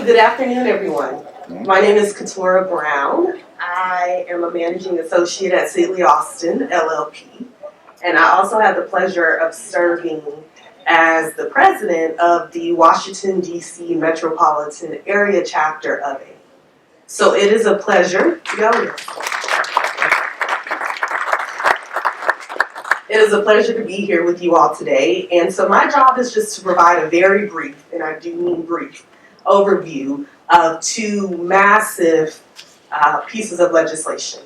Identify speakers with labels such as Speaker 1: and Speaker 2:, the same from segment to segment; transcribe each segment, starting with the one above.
Speaker 1: So good afternoon, everyone. My name is Keturah Brown. I am a managing associate at Sidley Austin, LLP, and I also have the pleasure of serving as the president of the Washington, D.C. Metropolitan Area Chapter of AABE. So it is a pleasure to go here. It is a pleasure to be here with you all today, and so my job is just to provide a very brief, and I do mean brief, overview of two massive pieces of legislation,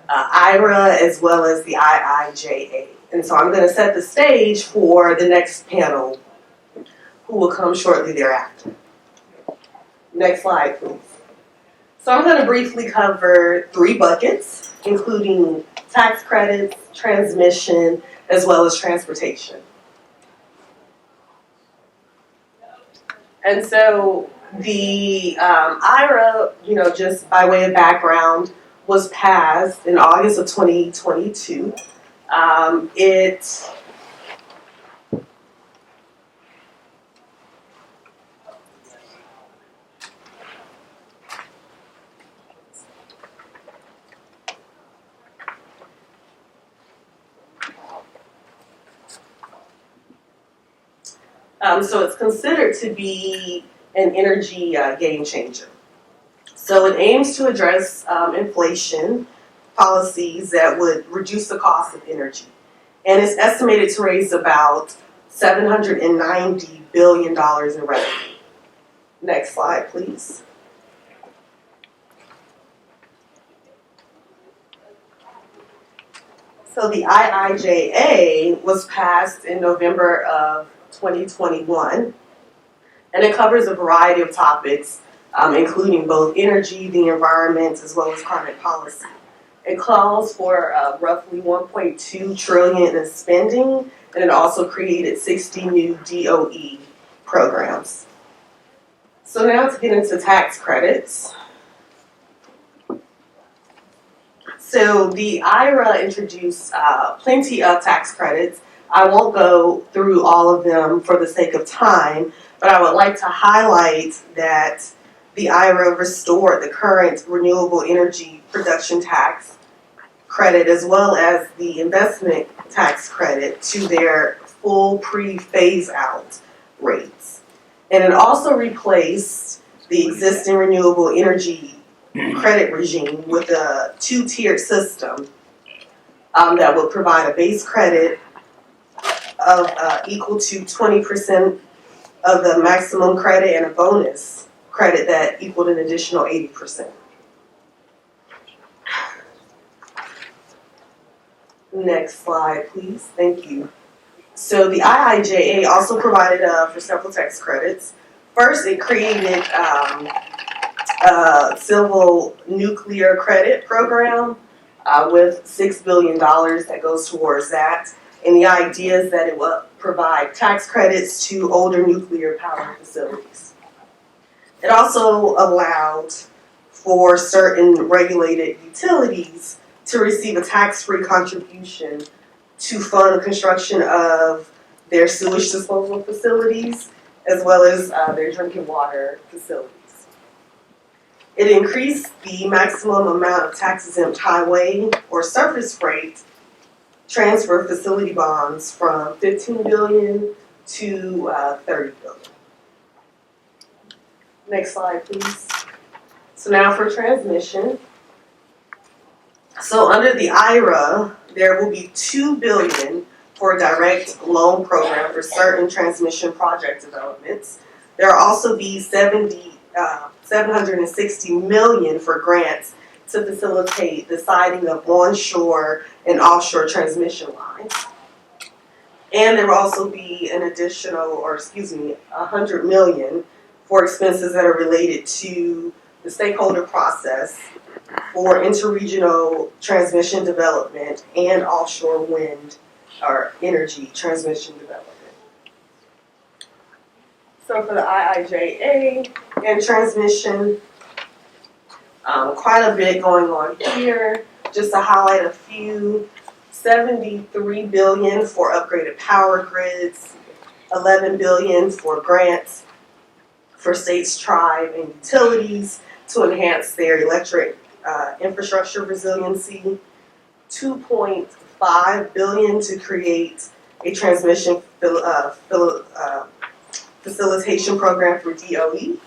Speaker 1: IRA as well as the IIJA. And so I'm going to set the stage for the next panel, who will come shortly thereafter. Next slide, please. So I'm going to briefly cover three buckets, including tax credits, transmission, as well as transportation. And so the IRA, just by way of background, was passed in August of 2022. So it's considered to be an energy game changer. So it aims to address inflation policies that would reduce the cost of energy. And it's estimated to raise about $790 billion in revenue. Next slide, please. So the IIJA was passed in November of 2021, and it covers a variety of topics, including both energy, the environment, as well as climate policy. It calls for roughly $1.2 trillion in spending, and it also created 60 new DOE programs. So now to get into tax credits. So the IRA introduced plenty of tax credits. I won't go through all of them for the sake of time, but I would like to highlight that the IRA restored the current renewable energy production tax credit as well as the investment tax credit to their full pre-phase out rates. And it also replaced the existing renewable energy credit regime with a two-tiered system that would provide a base credit of equal to 20% of the maximum credit and a bonus credit that equaled an additional 80%. Next slide, please. Thank you. So the IIJA also provided for several tax credits. First, it created a civil nuclear credit program with $6 billion that goes towards that. And the idea is that it will provide tax credits to older nuclear power facilities. It also allowed for certain regulated utilities to receive a tax-free contribution to fund the construction of their sewage disposal facilities as well as their drinking water facilities. It increased the maximum amount of tax-exempt highway or surface freight transfer facility bonds from $15 billion to $30 billion. Next slide, please. So now for transmission. So under the IRA, there will be $2 billion for a direct loan program for certain transmission project developments. There will also be $760 million for grants to facilitate the siting of onshore and offshore transmission lines. And there will also be an additional, $100 million for expenses that are related to the stakeholder process for interregional transmission development and offshore wind or energy transmission development. So for the IIJA and transmission, quite a bit going on here. Just to highlight a few, $73 billion for upgraded power grids, $11 billion for grants for states, tribe, and utilities to enhance their electric infrastructure resiliency. $2.5 billion to create a transmission facilitation program for DOE.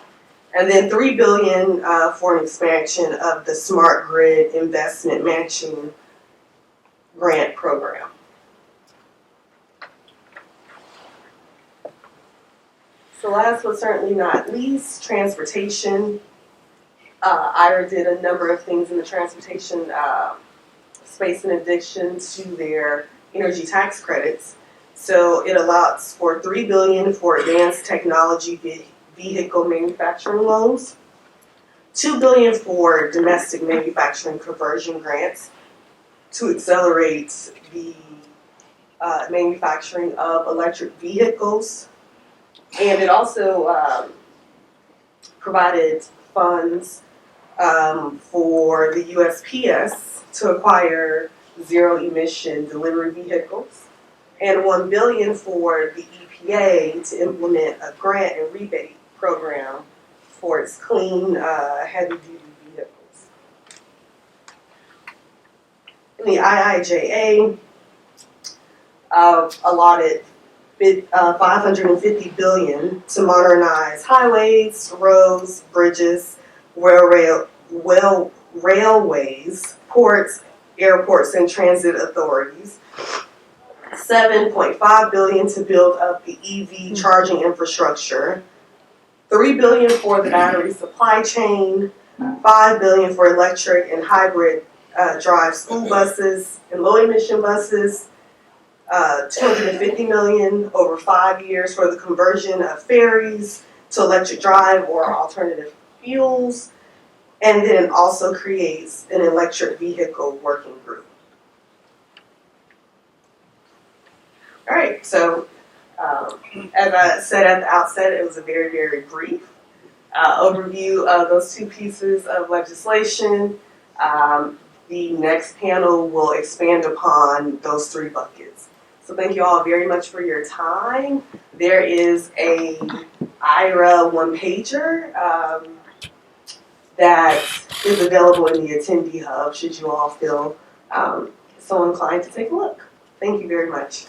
Speaker 1: And then $3 billion for an expansion of the Smart Grid Investment Matching Grant Program. So last but certainly not least, transportation. IRA did a number of things in the transportation space in addition to their energy tax credits. So it allows for $3 billion for advanced technology vehicle manufacturing loans, $2 billion for domestic manufacturing conversion grants to accelerate the manufacturing of electric vehicles, and it also provided funds for the USPS to acquire zero-emission delivery vehicles, and $1 billion for the EPA to implement a grant and rebate program for its clean, heavy-duty vehicles. And the IIJA allotted $550 billion to modernize highways, roads, bridges, railways, ports, airports, and transit authorities. $7.5 billion to build up the EV charging infrastructure, $3 billion for the battery supply chain, $5 billion for electric and hybrid drive school buses and low emission buses, $250 million over 5 years for the conversion of ferries to electric drive or alternative fuels, and then also creates an electric vehicle working group. All right, so as I said at the outset, it was a very, very brief overview of those two pieces of legislation. The next panel will expand upon those three buckets. So thank you all very much for your time. There is a IRA one-pager that is available in the attendee hub should you all feel so inclined to take a look. Thank you very much.